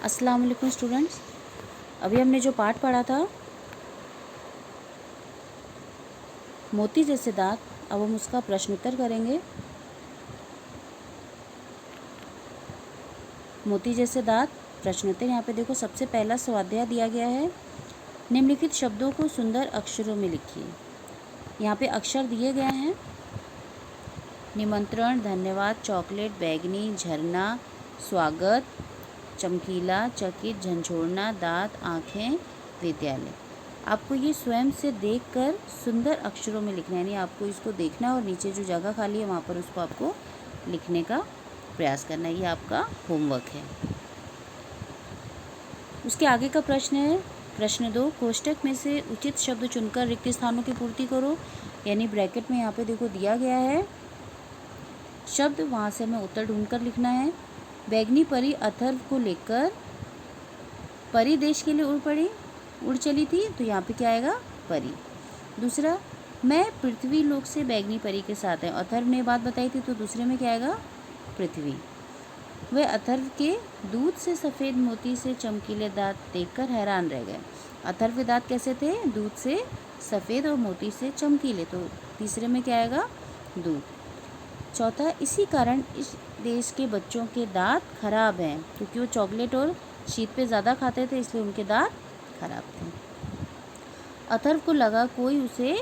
अस्सलाम वालेकुम स्टूडेंट्स। अभी हमने जो पाठ पढ़ा था मोती जैसे दांत, अब हम उसका प्रश्न उत्तर करेंगे। मोती जैसे दांत प्रश्न उत्तर। यहाँ पे देखो, सबसे पहला स्वाध्याय दिया गया है, निम्नलिखित शब्दों को सुंदर अक्षरों में लिखिए। यहाँ पे अक्षर दिए गए हैं, निमंत्रण, धन्यवाद, चॉकलेट, बैगनी, झरना, स्वागत, चमकीला, चकित, झंझोड़ना, दांत, आँखें, विद्यालय। आपको ये स्वयं से देखकर सुंदर अक्षरों में लिखना है, यानी आपको इसको देखना है और नीचे जो जगह खाली है वहाँ पर उसको आपको लिखने का प्रयास करना है। ये आपका होमवर्क है। उसके आगे का प्रश्न है प्रश्न 2, कोष्टक में से उचित शब्द चुनकर रिक्त स्थानों की पूर्ति करो। यानी ब्रैकेट में यहाँ पे देखो दिया गया है शब्द, वहाँ से हमें उत्तर ढूंढकर लिखना है। बैगनी परी अथर्व को लेकर परी देश के लिए उड़ चली थी, तो यहाँ पे क्या आएगा? परी। दूसरा, मैं पृथ्वी लोक से बैगनी परी के साथ है। अथर्व ने बात बताई थी, तो दूसरे में क्या आएगा? पृथ्वी। वे अथर्व के दूध से सफ़ेद मोती से चमकीले दांत देखकर हैरान रह गए। अथर्व के दांत कैसे थे? दूध से सफ़ेद और मोती से चमकीले, तो तीसरे में क्या आएगा? दूध। चौथा, इसी कारण इस देश के बच्चों के दांत खराब हैं, क्योंकि वो चॉकलेट और शीत पे ज़्यादा खाते थे, इसलिए उनके दांत खराब थे। अथर्व को लगा कोई उसे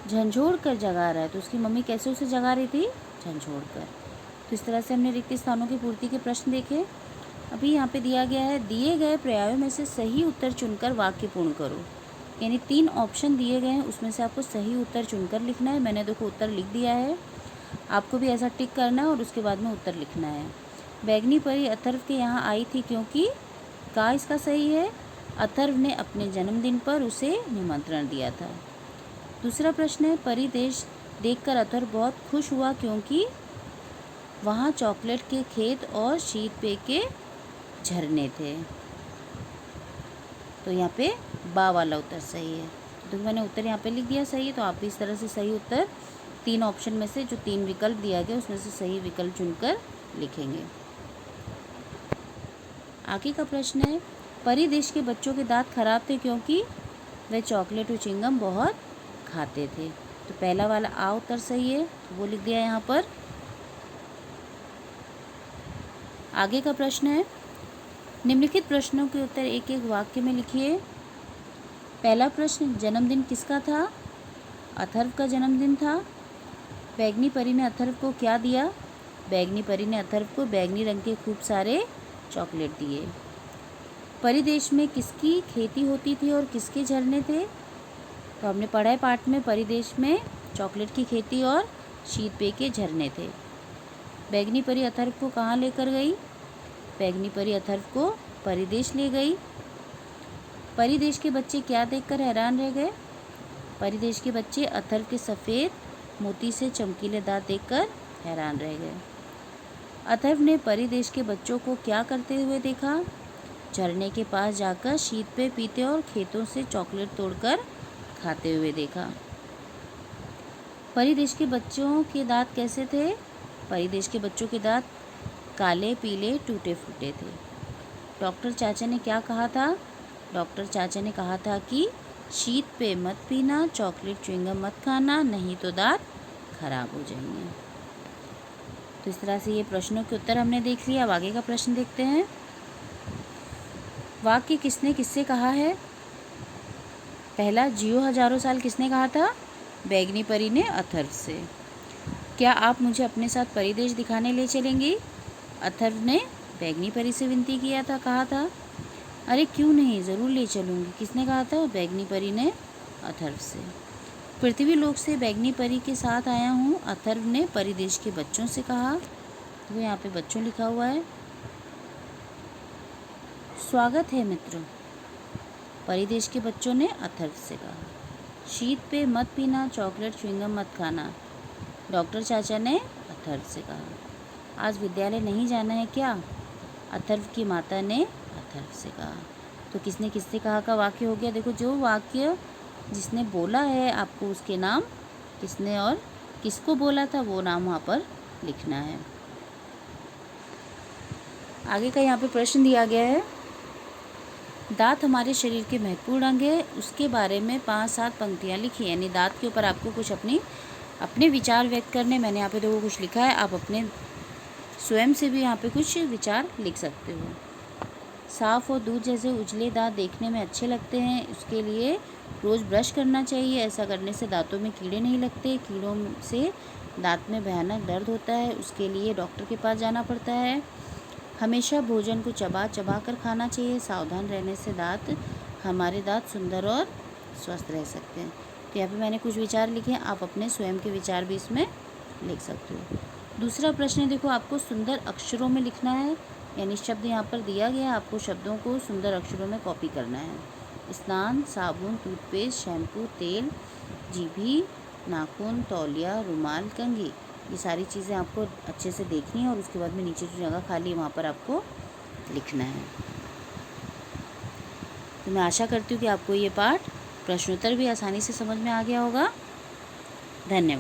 झंझोड़ कर जगा रहा है, तो उसकी मम्मी कैसे उसे जगा रही थी? झंझोड़ कर। तो इस तरह से हमने रिक्त स्थानों की पूर्ति के प्रश्न देखे। अभी यहाँ पे दिया गया है, दिए गए पर्यायों में से सही उत्तर चुनकर वाक्य पूर्ण करो। यानी 3 ऑप्शन दिए गए हैं, उसमें से आपको सही उत्तर चुनकर लिखना है। मैंने देखो उत्तर लिख दिया है, आपको भी ऐसा टिक करना है और उसके बाद में उत्तर लिखना है। बैगनी परी अथर्व के यहाँ आई थी क्योंकि का इसका सही है, अथर्व ने अपने जन्मदिन पर उसे निमंत्रण दिया था। दूसरा प्रश्न है, परी देश देखकर अथर्व बहुत खुश हुआ क्योंकि वहाँ चॉकलेट के खेत और शीत पेय के झरने थे, तो यहाँ पे बा वाला उत्तर सही है। तो मैंने उत्तर यहाँ पे लिख दिया सही है, तो आप भी इस तरह से सही उत्तर 3 ऑप्शन में से जो 3 विकल्प दिया गया उसमें से सही विकल्प चुनकर लिखेंगे। आगे का प्रश्न है, परी देश के बच्चों के दांत खराब थे क्योंकि वे चॉकलेट और चिंगम बहुत खाते थे, तो पहला वाला आ उत्तर सही है, तो वो लिख दिया यहाँ पर। आगे का प्रश्न है, निम्नलिखित प्रश्नों के उत्तर एक एक वाक्य में लिखिए। पहला प्रश्न, जन्मदिन किसका था? अथर्व का जन्मदिन था। बैगनी परी ने अथर्व को क्या दिया? बैगनी परी ने अथर्व को बैगनी रंग के खूब सारे चॉकलेट दिए। परिदेश में किसकी खेती होती थी और किसके झरने थे? तो हमने पढ़ा है पाठ में, परिदेश में चॉकलेट की खेती और शीत पेय के झरने थे। बैगनी परी अथर्व को कहाँ लेकर गई? बैगनी परी अथर्व को परिदेश ले गई। परिदेश के बच्चे क्या देखकर हैरान रह गए? परिदेश के बच्चे अथर्व के सफ़ेद मोती से चमकीले दांत देखकर हैरान रह गए। अथर्व ने परिदेश के बच्चों को क्या करते हुए देखा? झरने के पास जाकर शीत पेय पीते और खेतों से चॉकलेट तोड़कर खाते हुए देखा। परिदेश के बच्चों के दांत कैसे थे? परिदेश के बच्चों के दांत काले, पीले, टूटे फूटे थे। डॉक्टर चाचा ने क्या कहा था? डॉक्टर चाचा ने कहा था कि शीत पेय मत पीना, चॉकलेट च्युइंगम मत खाना, नहीं तो दांत खराब हो जाएंगे। तो इस तरह से ये प्रश्नों के उत्तर हमने देख लिया। अब आगे का प्रश्न देखते हैं। वाक्य किसने किससे कहा है? पहला, जियो हजारों साल किसने कहा था? बैगनी परी ने अथर्व से। क्या आप मुझे अपने साथ परिदेश दिखाने ले चलेंगी? अथर्व ने बैगनी परी से विनती किया था, कहा था। अरे क्यों नहीं, ज़रूर ले चलूँगी, किसने कहा था? बैगनी परी ने अथर्व से। पृथ्वी लोक से बैगनी परी के साथ आया हूँ, अथर्व ने परिदेश के बच्चों से कहा, तो यहाँ पे बच्चों लिखा हुआ है। स्वागत है मित्रों, परिदेश के बच्चों ने अथर्व से कहा। शीत पे मत पीना, चॉकलेट च्युइंगम मत खाना, डॉक्टर चाचा ने अथर्व से कहा। आज विद्यालय नहीं जाना है क्या? अथर्व की माता ने अथर्व से कहा। तो किसने किससे कहा का वाक्य हो गया। देखो, जो वाक्य जिसने बोला है आपको उसके नाम, किसने और किसको बोला था वो नाम वहाँ पर लिखना है। आगे का यहाँ पे प्रश्न दिया गया है, दांत हमारे शरीर के महत्वपूर्ण अंग है, उसके बारे में 5-7 पंक्तियाँ लिखी। यानी दांत के ऊपर आपको कुछ अपने विचार व्यक्त करने। मैंने यहाँ पे देखो कुछ लिखा है, आप अपने स्वयं से भी यहाँ पे कुछ विचार लिख सकते हो। साफ़ और दूध जैसे उजले दांत देखने में अच्छे लगते हैं, उसके लिए रोज़ ब्रश करना चाहिए। ऐसा करने से दांतों में कीड़े नहीं लगते। कीड़ों से दांत में भयानक दर्द होता है, उसके लिए डॉक्टर के पास जाना पड़ता है। हमेशा भोजन को चबा चबा कर खाना चाहिए। सावधान रहने से हमारे दांत सुंदर और स्वस्थ रह सकते हैं। तो यहाँ पे मैंने कुछ विचार लिखे हैं, आप अपने स्वयं के विचार भी इसमें लिख सकते हो। दूसरा प्रश्न है, देखो आपको सुंदर अक्षरों में लिखना है। यानी शब्द यहाँ पर दिया गया, आपको शब्दों को सुंदर अक्षरों में कॉपी करना है। स्नान, साबुन, टूथपेस्ट, शैम्पू, तेल, जीभी, नाखून, तौलिया, रुमाल, कंघी, ये सारी चीज़ें आपको अच्छे से देखनी है और उसके बाद में नीचे जो जगह खाली है वहाँ पर आपको लिखना है। तो मैं आशा करती हूँ कि आपको ये पाठ प्रश्नोत्तर भी आसानी से समझ में आ गया होगा। धन्यवाद।